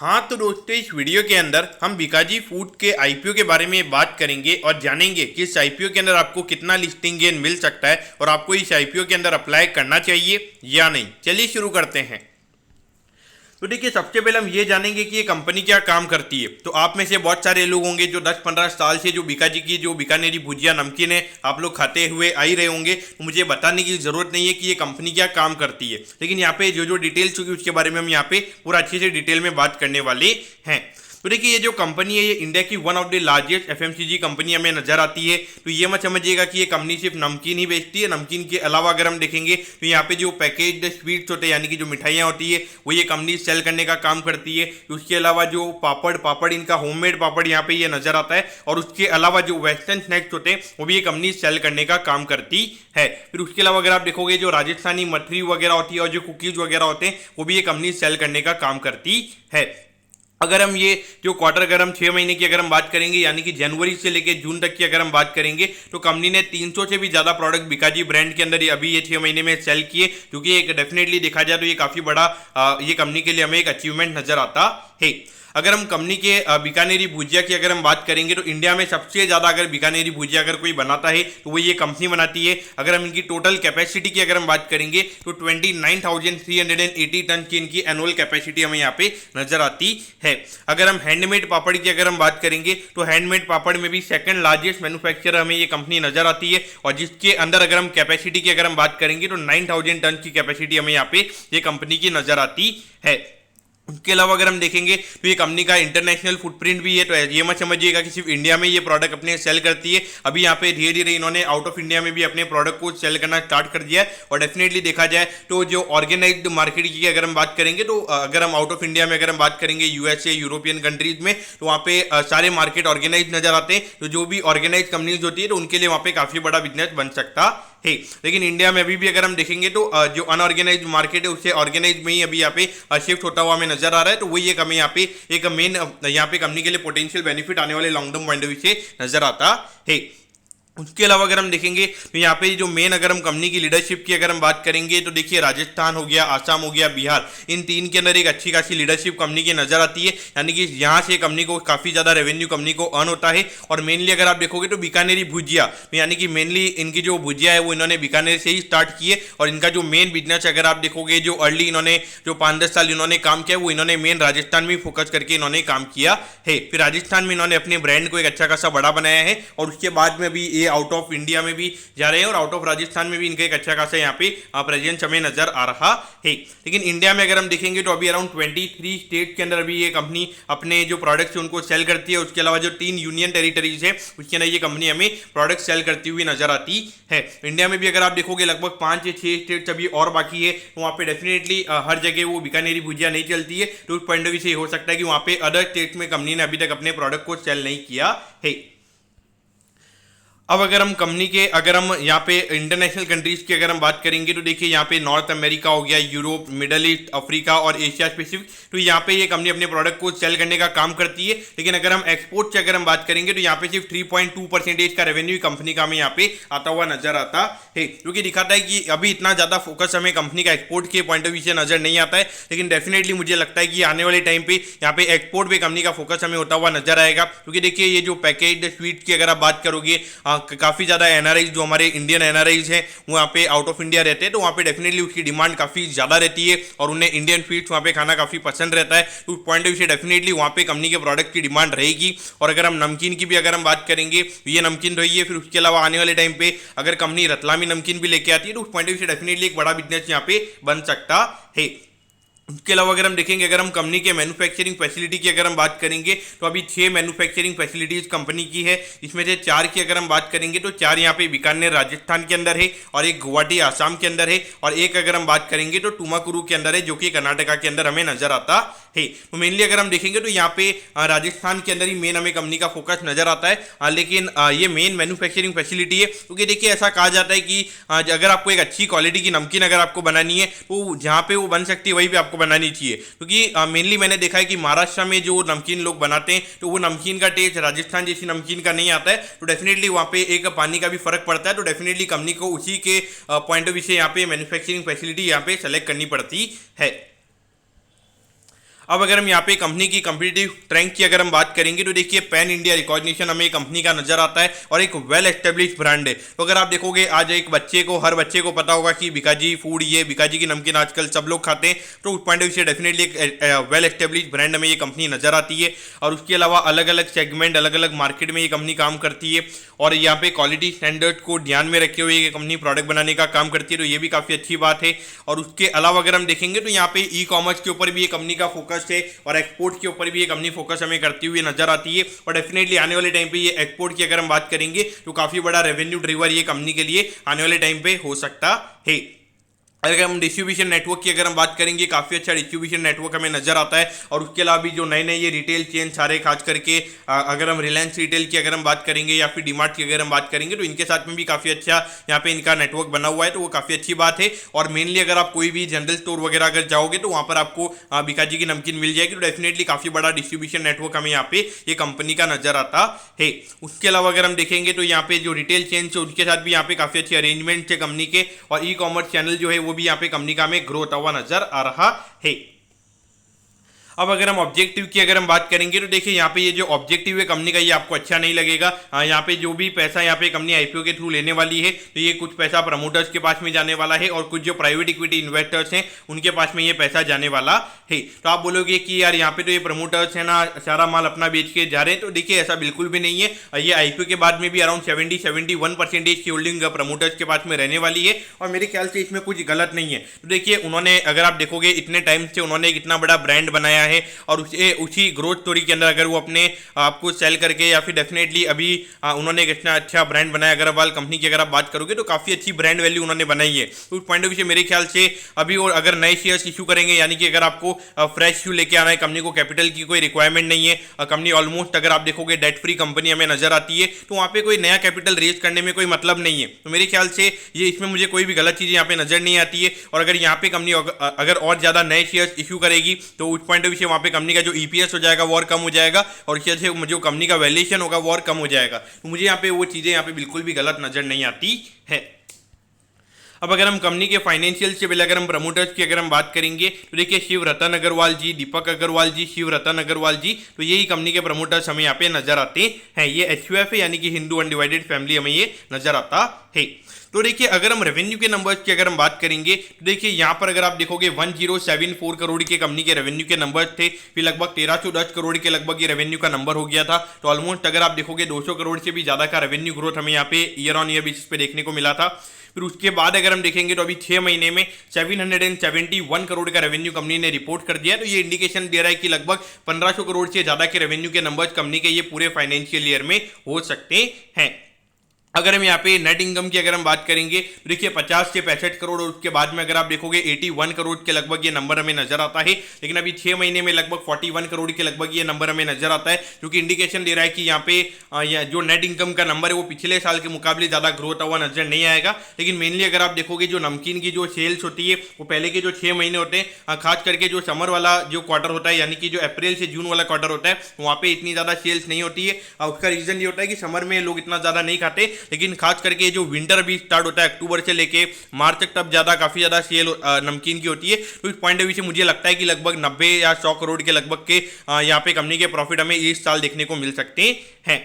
हाँ तो दोस्तों, इस वीडियो के अंदर हम बीकाजी फूड के आईपीओ के बारे में बात करेंगे और जानेंगे कि इस आईपीओ के अंदर आपको कितना लिस्टिंग गेन मिल सकता है और आपको इस आईपीओ के अंदर अप्लाई करना चाहिए या नहीं। चलिए शुरू करते हैं। तो देखिए, सबसे पहले हम ये जानेंगे कि ये कंपनी क्या काम करती है। तो आप में से बहुत सारे लोग होंगे जो 10-15 साल से जो बीकाजी की जो बीकानेरी भुजिया नमकीन है आप लोग खाते हुए आ ही रहे होंगे। तो मुझे बताने की जरूरत नहीं है कि ये कंपनी क्या काम करती है, लेकिन यहाँ पे जो जो डिटेल्स होगी उसके बारे में हम यहाँ पे पूरा अच्छे से डिटेल में बात करने वाले हैं। तो देखिए, ये जो कंपनी है ये इंडिया की one of the largest FMCG company हमें नजर आती है। तो ये मत समझिएगा कि ये कंपनी सिर्फ नमकीन ही बेचती है। नमकीन के अलावा अगर हम देखेंगे तो यहाँ पे जो पैकेज्ड स्वीट्स होते हैं यानी कि जो मिठाइयाँ होती है वो ये कंपनी सेल करने का काम करती है। उसके अलावा जो पापड़ इनका होममेड पापड़ यहाँ पे ये नजर आता है। और उसके अलावा जो वेस्टर्न स्नैक्स होते हैं वो भी ये कंपनी सेल करने का काम करती है। फिर उसके अलावा अगर आप देखोगे जो राजस्थानी मठरी वगैरह होती है और जो कुकीज वगैरह होते हैं वो भी ये कंपनी सेल करने का काम करती है। अगर हम ये जो क्वार्टर अगर हम 6 महीने की अगर हम बात करेंगे यानी कि जनवरी से लेकर जून तक की अगर हम बात करेंगे तो कंपनी ने 300 से भी ज़्यादा प्रोडक्ट बीकाजी ब्रांड के अंदर अभी ये 6 महीने में सेल किए, क्योंकि एक डेफिनेटली देखा जाए तो ये काफ़ी बड़ा ये कंपनी के लिए हमें एक अचीवमेंट नजर आता है। अगर हम कंपनी के बीकानेरी भुजिया की अगर हम बात करेंगे तो इंडिया में सबसे ज़्यादा अगर बीकानेरी भुजिया अगर कोई बनाता है तो वो ये कंपनी बनाती है। अगर हम इनकी टोटल कैपेसिटी की अगर हम बात करेंगे तो 29,380 टन की इनकी एनुअल कैपेसिटी हमें यहाँ पे नजर आती है। अगर हम हैंडमेड पापड़ की अगर हम बात करेंगे तो हैंडमेड पापड़ में भी सेकंड लार्जेस्ट मैन्युफैक्चरर हमें ये कंपनी नजर आती है, और जिसके अंदर अगर हम कैपेसिटी की अगर हम बात करेंगे तो 9,000 टन की कैपेसिटी हमें यहाँ पे ये कंपनी की नजर आती है। उसके अलावा अगर हम देखेंगे तो ये कंपनी का इंटरनेशनल फुटप्रिंट भी है। तो ये मत समझिएगा कि सिर्फ इंडिया में ये प्रोडक्ट अपने सेल करती है। अभी यहाँ पे धीरे धीरे इन्होंने आउट ऑफ इंडिया में भी अपने प्रोडक्ट को सेल करना स्टार्ट कर दिया है। और डेफिनेटली देखा जाए तो जो ऑर्गेनाइज्ड मार्केट की अगर हम बात करेंगे तो अगर हम आउट ऑफ इंडिया में अगर हम बात करेंगे यूएसए यूरोपियन कंट्रीज में तो वहाँ पे सारे मार्केट ऑर्गेनाइज नजर आते हैं। तो जो भी ऑर्गेनाइज कंपनीज होती है तो उनके लिए वहाँ पे काफी बड़ा बिजनेस बन सकता है। लेकिन इंडिया में अभी भी अगर हम देखेंगे तो जो अनऑर्गेनाइज मार्केट है उससे ऑर्गेनाइज में ही अभी यहाँ पे शिफ्ट होता हुआ हमें नजर आ रहा है। तो वही एक हमें यहाँ पे एक मेन यहाँ पे कंपनी के लिए पोटेंशियल बेनिफिट आने वाले long term point of view से नजर आता है। उसके अलावा अगर हम देखेंगे तो यहाँ पे जो मेन अगर हम कंपनी की लीडरशिप की अगर हम बात करेंगे तो देखिए, राजस्थान हो गया, आसाम हो गया, बिहार, इन तीन के अंदर एक अच्छी खासी लीडरशिप कंपनी की नजर आती है। यानी कि यहाँ से कंपनी को काफी ज्यादा रेवेन्यू कंपनी को अर्न होता है। और मेनली अगर आप देखोगे तो बीकानेरी भुजिया तो यानी कि मेनली इनकी जो भुजिया है वो इन्होंने बीकानेर से ही स्टार्ट की है। और इनका जो मेन बिजनेस अगर आप देखोगे जो अर्ली इन्होंने जो 5-10 साल इन्होंने काम किया वो इन्होंने मेन राजस्थान में फोकस करके इन्होंने काम किया है। फिर राजस्थान में इन्होंने अपने ब्रांड को एक अच्छा खासा बड़ा बनाया है और उसके बाद में भी ये आउट ऑफ इंडिया में भी जा रहे हैं और आउट ऑफ राजस्थान में भी इनका एक अच्छा खासा यहाँ पे प्रेजेंस हमें नजर आ रहा है। लेकिन इंडिया में अगर हम देखेंगे तो अभी अराउंड 23 स्टेट के अंदर अभी ये कंपनी अपने जो प्रोडक्ट्स उनको सेल करती है। उसके अलावा जो 3 यूनियन टेरिटरीज है उसके अंदर ये कंपनी हमें प्रोडक्ट सेल करती हुई नजर आती है। इंडिया में भी अगर आप देखोगे लगभग 5 या 6 स्टेट्स अभी और बाकी है, तो वहाँ पे डेफिनेटली हर जगह वो बीकानेरी भुजिया नहीं चलती है। तो उस पॉइंट ऑफ व्यू से हो सकता है कि वहाँ पे अदर स्टेट्स में कंपनी ने अभी तक अपने प्रोडक्ट को सेल नहीं किया है। अब अगर हम कंपनी के अगर हम यहाँ पे इंटरनेशनल कंट्रीज की अगर हम बात करेंगे तो देखिए, यहाँ पे नॉर्थ अमेरिका हो गया, यूरोप, मिडल ईस्ट, अफ्रीका और एशिया पैसिफिक, तो यहाँ पे ये कंपनी अपने प्रोडक्ट को सेल करने का काम करती है। लेकिन अगर हम एक्सपोर्ट से अगर हम बात करेंगे तो यहाँ पे सिर्फ 3.2% का रेवेन्यू कंपनी का हमें यहाँ पे आता हुआ नजर आता है, जो कि दिखाता है कि अभी इतना ज्यादा फोकस हमें कंपनी का एक्सपोर्ट के पॉइंट ऑफ व्यू से नजर नहीं आता है। लेकिन डेफिनेटली मुझे लगता है कि आने वाले टाइम पे यहाँ पे एक्सपोर्ट पे कंपनी का फोकस हमें होता हुआ नजर आएगा। क्योंकि देखिए, ये जो पैकेज्ड स्वीट की अगर आप बात करोगे काफी ज्यादा एनआरआई जो हमारे इंडियन एनआरआईज हैं वो यहाँ पे आउट ऑफ इंडिया रहते हैं, तो वहाँ पे डेफिनेटली उसकी डिमांड काफी ज्यादा रहती है और उन्हें इंडियन स्वीट्स वहाँ पे खाना काफी पसंद रहता है। तो उस पॉइंट ऑफ व्यू से डेफिनेटली वहाँ पे कंपनी के प्रोडक्ट की डिमांड रहेगी। और अगर हम नमकीन की भी अगर हम बात करेंगे तो ये नमकीन रही है। फिर उसके अलावा आने वाले टाइम पे अगर कंपनी रतलामी नमकीन भी लेके आती है तो उस पॉइंट ऑफ व्यू से डेफिनेटली एक बड़ा बिजनेस यहाँ पे बन सकता है। उसके अलावा अगर हम देखेंगे अगर हम कंपनी के मैन्युफैक्चरिंग फैसिलिटी की अगर हम बात करेंगे तो अभी 6 मैन्युफैक्चरिंग फैसिलिटीज कंपनी की है। इसमें से 4 की अगर हम बात करेंगे तो 4 यहाँ पे बीकानेर राजस्थान के अंदर है और एक गुवाहाटी आसाम के अंदर है और एक अगर हम बात करेंगे तो टुमाकुरू के अंदर है, जो कि कर्नाटका के अंदर हमें नजर आता है। तो मेनली अगर हम देखेंगे तो यहाँ पे राजस्थान के अंदर ही मेन हमें कंपनी का फोकस नजर आता है। लेकिन ये मेन मैन्युफैक्चरिंग फैसिलिटी है, क्योंकि देखिए ऐसा कहा जाता है कि अगर आपको एक अच्छी क्वालिटी की नमकीन अगर आपको बनानी है तो जहाँ पे वो बन सकती है वहीं पे आपको बनानी चाहिए। क्योंकि मेनली मैंने देखा है कि महाराष्ट्र में जो नमकीन लोग बनाते हैं तो वो नमकीन का टेस्ट राजस्थान जैसी नमकीन का नहीं आता है। तो डेफिनेटली वहाँ पे एक पानी का भी फर्क पड़ता है। तो डेफिनेटली कंपनी को उसी के पॉइंट ऑफ व्यू से यहाँ पे मैन्युफैक्चरिंग फैसिलिटी यहाँ पे सेलेक्ट करनी पड़ती है। अब अगर हम यहाँ पे कंपनी की कम्पिटिटिव स्ट्रेंथ की अगर हम बात करेंगे तो देखिए पैन इंडिया रिकॉग्निशन हमें कंपनी का नजर आता है और एक वेल एस्टेब्लिश ब्रांड है। तो अगर आप देखोगे आज एक बच्चे को, हर बच्चे को पता होगा कि बीकाजी फूड, ये बीकाजी की नमकीन आजकल सब लोग खाते हैं, तो उस पॉइंट ऑफ व्यू से डेफिनेटली एक वेल एस्टेब्लिश ब्रांड हमें ये कंपनी नजर आती है। और उसके अलावा अलग अलग सेगमेंट, अलग अलग मार्केट में ये कंपनी काम करती है और यहाँ पे क्वालिटी स्टैंडर्ड को ध्यान में रखे हुए ये कंपनी प्रोडक्ट बनाने का काम करती है, तो ये भी काफ़ी अच्छी बात है। और उसके अलावा अगर हम देखेंगे तो यहाँ पे ई कॉमर्स के ऊपर भी ये कंपनी का फोकस है और एक्सपोर्ट के ऊपर भी ये कंपनी फोकस हमें करती हुई नजर आती है। और डेफिनेटली आने वाले टाइम पे ये एक्सपोर्ट की अगर हम बात करेंगे तो काफ़ी बड़ा रेवेन्यू ड्राइवर ये कंपनी के लिए आने वाले टाइम पे हो सकता है। अगर हम डिस्ट्रीब्यूशन नेटवर्क की अगर हम बात करेंगे, काफ़ी अच्छा डिस्ट्रीब्यूशन नेटवर्क हमें नजर आता है। और उसके अलावा भी जो नए नए ये रिटेल चेन सारे, खास करके अगर हम रिलायंस रिटेल की अगर हम बात करेंगे या फिर डीमार्ट की अगर हम बात करेंगे तो इनके साथ में भी काफ़ी अच्छा यहाँ पे इनका नेटवर्क बना हुआ है, तो वो काफ़ी अच्छी बात है। और मेनली अगर आप कोई भी जनरल स्टोर वगैरह अगर जाओगे तो वहाँ पर आपको बीकाजी की नमकीन मिल जाएगी, तो डेफिनेटली काफ़ी बड़ा डिस्ट्रीब्यूशन नेटवर्क हमें यहाँ पे ये कंपनी का नजर आता है। उसके अलावा अगर हम देखेंगे तो यहाँ पे जो रिटेल चेन है उनके साथ भी यहाँ पे काफ़ी अच्छे अरेंजमेंट है कंपनी के, और ई कॉमर्स चैनल जो है वो भी यहाँ पे कंपनी का में ग्रोथ हुआ नजर आ रहा है। अब अगर हम ऑब्जेक्टिव की अगर हम बात करेंगे तो देखिए यहाँ पे ये जो ऑब्जेक्टिव है कंपनी का, ये आपको अच्छा नहीं लगेगा। यहाँ पे जो भी पैसा यहाँ पे कंपनी आईपीओ के थ्रू लेने वाली है तो ये कुछ पैसा प्रमोटर्स के पास में जाने वाला है और कुछ जो प्राइवेट इक्विटी इन्वेस्टर्स हैं उनके पास में ये पैसा जाने वाला है। तो आप बोलोगे कि यार यहाँ पे तो ये प्रमोटर्स है ना, सारा माल अपना बेच के जा रहे हैं, तो देखिए ऐसा बिल्कुल भी नहीं है। ये आईपीओ के बाद में भी अराउंड 70-71% की होल्डिंग प्रमोटर्स के पास में रहने वाली है और मेरे ख्याल से इसमें कुछ गलत नहीं है। तो देखिए उन्होंने, अगर आप देखोगे इतने टाइम से उन्होंने एक इतना बड़ा ब्रांड बनाया है और उसी ग्रोथ स्टोरी के अंदर अगर वो अपने आपको सेल करके या फिर डेफिनेटली अभी उन्होंने एक इतना अच्छा ब्रांड बनाया, अग्रवाल कंपनी की अगर आप बात करोगे तो काफ़ी अच्छी ब्रांड वैल्यू उन्होंने बनाई है। तो उस पॉइंट ऑफ व्यू से मेरे ख्याल से अभी और अगर नए शेयर्स इशू करेंगे, यानी कि अगर आपको फ्रेश इशू लेके आना है, कंपनी को कैपिटल की कोई रिक्वायरमेंट नहीं है, कंपनी ऑलमोस्ट अगर आप देखोगे डेट फ्री कंपनी हमें नजर आती है, तो वहाँ पे कोई नया कैपिटल रेज करने में कोई मतलब नहीं है। तो मेरे ख्याल से ये इसमें मुझे कोई भी गलत चीज़ यहाँ पे नजर नहीं आती है। और अगर यहाँ पे कंपनी अगर और ज़्यादा नए शेयर्स इशू करेगी तो उस पॉइंट ऑफ व्यू से वहाँ पे कंपनी का जो ईपीएस हो जाएगा वो और कम हो जाएगा और इससे जो कंपनी का वैल्यूएशन होगा वो और कम हो जाएगा। तो मुझे यहाँ पे वो चीज़ें यहाँ पे बिल्कुल भी गलत नजर नहीं आती है। अब अगर हम कंपनी के फाइनेंशियल से पहले अगर हम प्रमोटर्स की अगर हम बात करेंगे तो देखिए शिव रतन अग्रवाल जी, दीपक अग्रवाल जी, शिव रतन अग्रवाल जी, तो यही कंपनी के प्रमोटर्स हमें यहाँ पे नजर आते हैं। ये एचयूएफ है, यानी कि हिंदू अनडिवाइडेड फैमिली हमें ये नजर आता है। तो देखिए अगर हम रेवेन्यू के नंबर्स की अगर हम बात करेंगे तो देखिए यहाँ पर अगर आप देखोगे 1074 करोड़ के कंपनी के रेवेन्यू के नंबर थे, फिर लगभग 1310 करोड़ के लगभग ये रेवेन्यू का नंबर हो गया था। तो ऑलमोस्ट अगर आप देखोगे 200 करोड़ से भी ज़्यादा का रेवेन्यू ग्रोथ हमें यहाँ पे ईयर ऑन ईयर बेसिस पे देखने को मिला था। फिर उसके बाद अगर हम देखेंगे तो अभी 6 महीने में 771 करोड़ का रेवेन्यू कंपनी ने रिपोर्ट कर दिया। तो ये इंडिकेशन दे रहा है कि लगभग 1500 करोड़ से ज़्यादा के रेवेन्यू के नंबर्स कंपनी के ये पूरे फाइनेंशियल ईयर में हो सकते हैं। अगर हम यहाँ पे नेट इनकम की अगर हम बात करेंगे तो देखिए 50 से 65 करोड़ और उसके बाद में अगर आप देखोगे 81 करोड़ के लगभग ये नंबर हमें नजर आता है। लेकिन अभी 6 महीने में लगभग 41 करोड़ के लगभग ये नंबर हमें नजर आता है, जो कि इंडिकेशन दे रहा है कि यहाँ पे जो नेट इनकम का नंबर है वो पिछले साल के मुकाबले ज़्यादा ग्रोथ हुआ नजर नहीं आएगा। लेकिन मेनली अगर आप देखोगे जो नमकीन की जो सेल्स होती है वो पहले के जो 6 महीने होते हैं, खास करके जो समर वाला जो क्वार्टर होता है, यानी कि जो अप्रैल से जून वाला क्वार्टर होता है, वहाँ पे इतनी ज़्यादा सेल्स नहीं होती है। उसका रीज़न ये होता है कि समर में लोग इतना ज़्यादा नहीं खाते, लेकिन खास करके जो विंटर भी स्टार्ट होता है अक्टूबर से लेके मार्च तक, तब ज्यादा काफी ज्यादा सेल नमकीन की होती है। तो इस पॉइंट ऑफ व्यू से मुझे लगता है कि लगभग 90 या 100 करोड़ के लगभग के यहाँ पे कंपनी के प्रॉफिट हमें इस साल देखने को मिल सकते हैं।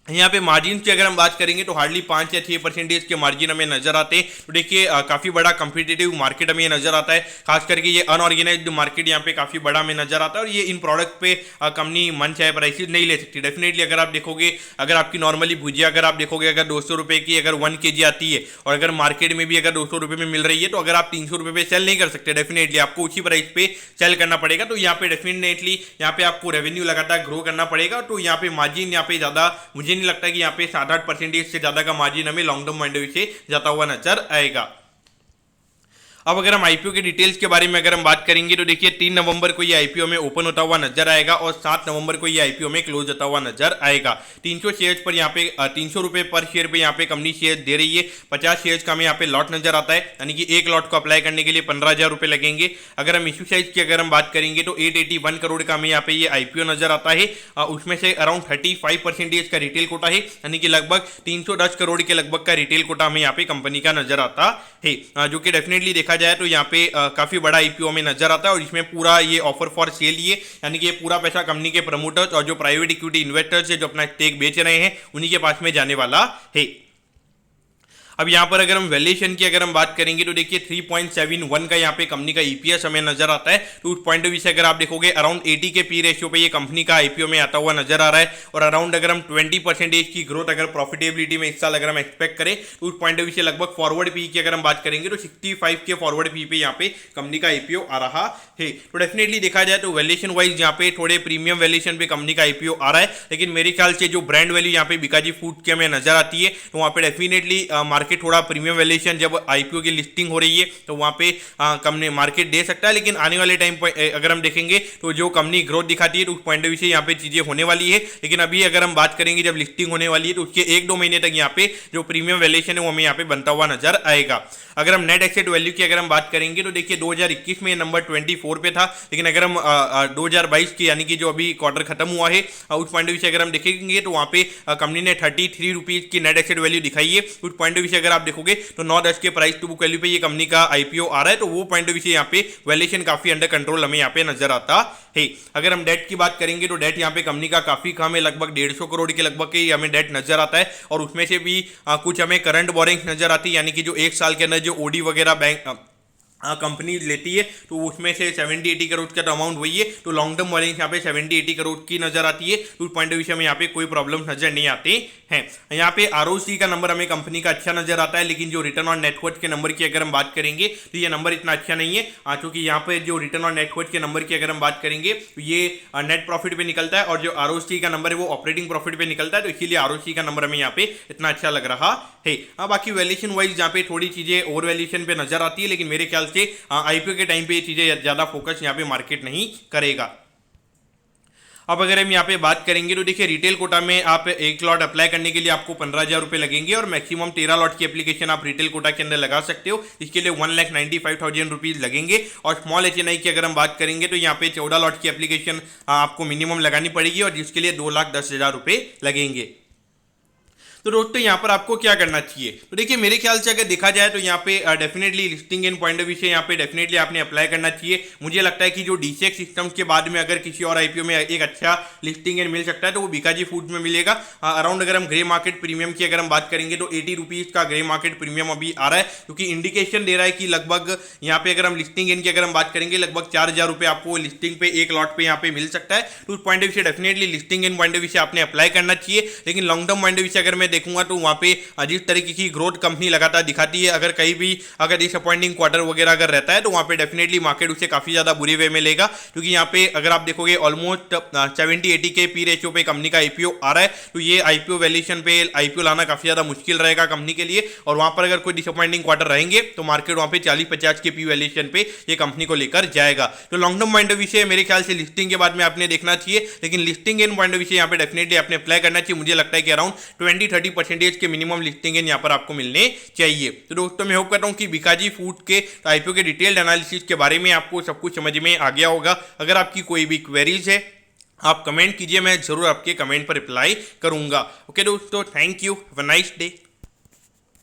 यहाँ पे मार्जिन की अगर हम बात करेंगे तो हार्डली 5 या 6% के मार्जिन हमें नजर आते हैं। तो देखिए काफ़ी बड़ा कंपटीटिव मार्केट हमें नजर आता है, खास करके ये अनऑर्गेनाइज्ड मार्केट यहाँ पे काफ़ी बड़ा हमें नजर आता है। और ये इन प्रोडक्ट पे कंपनी मन चाहे प्राइसेस नहीं ले सकती। डेफिनेटली अगर आप देखोगे, अगर आपकी नॉर्मली भुजिया अगर आप देखोगे अगर 200 रुपये की अगर 1 kg आती है और अगर मार्केट में भी अगर 200 रुपये में मिल रही है, तो अगर आप 300 रुपये पे सेल नहीं कर सकते, डेफिनेटली आपको उसी प्राइस पे सेल करना पड़ेगा। तो यहाँ पे डेफिनेटली यहाँ पे आपको रेवेन्यू लगातार ग्रो करना पड़ेगा। तो यहाँ पे मार्जिन यहाँ पे ज़्यादा मुझे नहीं लगता कि यहाँ पे 7-8% से ज्यादा का मार्जिन हमें long term point of view से जाता हुआ नजर आएगा। अब अगर हम आईपीओ के डिटेल्स के बारे में अगर हम बात करेंगे तो देखिए 3 नवंबर को ये आईपीओ में ओपन होता हुआ नजर आएगा और 7 नवंबर को ये आईपीओ में क्लोज होता हुआ नजर आएगा। 300 शेयर्स पर यहाँ पे 300 रुपये पर शेयर पे यहाँ पे कंपनी शेयर दे रही है। 50 शेयर्स का हमें यहाँ पे लॉट नजर आता है, यानी कि एक लॉट को अप्लाई करने के लिए 15,000 रुपये लगेंगे। अगर हम इशू साइज की अगर हम बात करेंगे तो 881 करोड़ का हमें यहाँ पे ये आईपीओ नजर आता है। उसमें से अराउंड 35% का रिटेल कोटा है, यानी कि लगभग 310 करोड़ के लगभग का रिटेल कोटा हमें यहाँ पे कंपनी का नजर आता है, जो कि डेफिनेटली देखा जाए तो यहाँ पे काफी बड़ा आईपीओ में नजर आता है और इसमें पूरा ये ऑफर फॉर सेल ही है, यानी कि ये पूरा पैसा कंपनी के प्रमोटर्स और जो प्राइवेट इक्विटी इन्वेस्टर्स है जो अपना स्टेक बेच रहे हैं उन्हीं के पास में जाने वाला है। अब यहाँ पर अगर हम वैल्यूएशन की अगर हम बात करेंगे तो देखिए 3.71 का यहाँ पे कंपनी का ईपीएस हमें नजर आता है। तो उस पॉइंट ऑफ व्यू से अगर आप देखोगे अराउंड 80 के पी रेशियो पे ये कंपनी का आईपीओ में आता हुआ नजर आ रहा है और अराउंड अगर हम 20% की ग्रोथ अगर प्रॉफिटेबिलिटी में इस साल अगर हम एक्सपेक्ट करें तो उस पॉइंट ऑफ व्यू से लगभग फॉरवर्ड पी की अगर हम बात करेंगे तो 65 के फॉरवर्ड पी पे यहाँ पे कंपनी का आईपीओ आ रहा है। तो डेफिनेटली देखा जाए तो वैल्यूएशन वाइज यहाँ पे थोड़े प्रीमियम वैल्यूएशन पे कंपनी का आईपीओ आ रहा है, लेकिन मेरे ख्याल से जो ब्रांड वैल्यू यहाँ पे बीकाजी फूड के हमें नजर आती है तो वहाँ पे डेफिनेटली मार्केट थोड़ा प्रीमियम जब आईपीओ की लिस्टिंग हो रही है तो वहां पे कंपनी मार्केट दे सकता है, लेकिन आने वाले टाइम पर अगर हम देखेंगे तो जो कंपनी ग्रोथ दिखाती है तो उस पॉइंट ऑफ व्यू से यहाँ पे चीजें होने वाली है। लेकिन अभी अगर हम बात करेंगे जब लिस्टिंग होने वाली है तो उसके 1-2 महीने तक यहाँ पे जो प्रीमियम वैल्यूएशन है वो हमें यहाँ पे बनता हुआ नजर आएगा। अगर हम नेट एसेट वैल्यू की अगर हम बात करेंगे तो देखिए 2021 में नंबर 24 पे था, लेकिन अगर हम 2022 की यानी कि जो अभी क्वार्टर खत्म हुआ है उस पॉइंट ऑफ व्यू से अगर हम देखेंगे तो वहाँ पे कंपनी ने 33 रुपीज की नेट एसेट वैल्यू दिखाई है। उस पॉइंट ऑफ व्यू से अगर आप देखोगे तो 9-10 के प्राइस टू बुक वैल्यू पे ये कंपनी का आईपीओ आ रहा है, तो वो पॉइंट ऑफ व्यू से यहाँ पे वैल्यूएशन काफी अंडर कंट्रोल हमें यहाँ पे नजर आता है। अगर हम डेट की बात करेंगे तो डेट यहाँ पे कंपनी का काफी कम है, लगभग 150 करोड़ के लगभग के हमें डेट नजर आता है और उसमें से भी कुछ हमें करंट बोरिंग्स नजर आती है, यानी कि जो 1 साल के अंदर जो ओडी वगैरह बैंक कंपनी लेती है तो उसमें से 70-80 करोड़ का तो अमाउंट वही है, तो लॉन्ग टर्म वार्निंग यहाँ पे 70-80 करोड़ की नजर आती है। तो उस पॉइंट ऑफ व्यू में यहाँ पे कोई प्रॉब्लम नजर नहीं आती है। यहाँ पे आरओसी का नंबर हमें कंपनी का अच्छा नजर आता है, लेकिन जो रिटर्न ऑन नेटवर्थ के नंबर की अगर हम बात करेंगे तो ये नंबर इतना अच्छा नहीं है, क्योंकि यहाँ पे जो रिटर्न ऑन नेटवर्थ के नंबर की अगर हम बात करेंगे तो ये नेट प्रॉफिट पे निकलता है और जो आरओसी का नंबर है वो ऑपरेटिंग प्रॉफिट पे निकलता है, तो इसीलिए आरओसी का नंबर हमें यहाँ पे इतना अच्छा लग रहा है। बाकी वैल्यूएशन वाइज यहाँ पे थोड़ी चीजें ओवर वैल्यूएशन पे नजर आती है, लेकिन मेरे ख्याल से आईपीओ के टाइम पे ये चीजें ज्यादा फोकस यहाँ पे मार्केट नहीं करेगा। अब अगर हम यहाँ पे बात करेंगे तो देखिए रिटेल कोटा में आप एक लॉट अप्लाई करने के लिए आपको 15,000 रुपए लगेंगे और मैक्सिमम 13 लॉट की एप्लीकेशन आप रिटेल कोटा के अंदर लगा सकते हो। इसके लिए 1,95,000 रुपीज लगेंगे और स्मॉल एचएनआई की अगर हम बात करेंगे तो यहाँ पे 14 लॉट की एप्लीकेशन आपको मिनिमम लगानी पड़ेगी और जिसके लिए 2,10,000 रुपए लगेंगे। तो दोस्तों यहाँ पर आपको क्या करना चाहिए, तो देखिए मेरे ख्याल से अगर देखा जाए तो यहाँ पे definitely listing in point of view से यहाँ पे डेफिनेटली आपने अप्लाई करना चाहिए। मुझे लगता है कि जो डीसीएक्स सिस्टम्स के बाद में अगर किसी और आईपीओ में एक अच्छा लिस्टिंग इन मिल सकता है तो वो बीकाजी फूड में मिलेगा। अराउंड अगर हम ग्रे मार्केट प्रीमियम की अगर हम बात करेंगे तो 80 रुपीज का ग्रे मार्केट प्रीमियम अभी आ रहा है, क्योंकि इंडिकेशन दे रहा है कि लगभग यहाँ पे अगर हम लिस्टिंग इन की अगर हम बात करेंगे लगभग 4,000 रुपये आपको लिस्टिंग पे एक लॉट पे यहाँ पे मिल सकता है। तो उस पॉइंट ऑफ व्यू से definitely listing in point of view से आपने अप्लाई करना चाहिए। लेकिन long term point of view से अगर मैं देखूंगा तो वहाँ पे जिस तरीके की ग्रोथ कंपनी लगातार दिखाती है, अगर कहीं भी अगर डिसअपॉइंटिंग क्वार्टर वगैरह अगर रहता है तो वहां पे डेफिनेटली मार्केट उसे काफी ज्यादा बुरे वे में लेगा, क्योंकि यहाँ पे अगर आप देखोगे ऑलमोस्ट 70-80 के पी रेशियो पे कंपनी का आईपीओ आ रहा है, तो ये आईपीओ वैल्यूएशन पे आईपीओ लाना काफी ज्यादा मुश्किल रहेगा कंपनी के लिए। और वहां पर अगर कोई डिसअपॉइंटिंग क्वार्टर रहेंगे तो मार्केट वहां पे 40-50 के पी वैल्यूएशन पे ये कंपनी को लेकर जाएगा। तो long term point of view से मेरे ख्याल से लिस्टिंग के बाद में आपने देखना चाहिए, लेकिन listing in point of view से यहाँ पे डेफिनेटली आपने अप्लाई करना चाहिए। मुझे लगता है कि अराउंड 20-30% के मिनिमम लिस्टिंग इन यहाँ पर आपको मिलने चाहिए। तो दोस्तों मैं होप करता हूँ कि बीकाजी फूड के आईपीओ के डिटेल्ड एनालिसिस के बारे में आपको सब कुछ समझ में आ गया होगा। अगर आपकी कोई भी क्वेरीज है आप कमेंट कीजिए, मैं जरूर आपके कमेंट पर रिप्लाई करूंगा। ओके दोस्तों, thank you, have a nice day.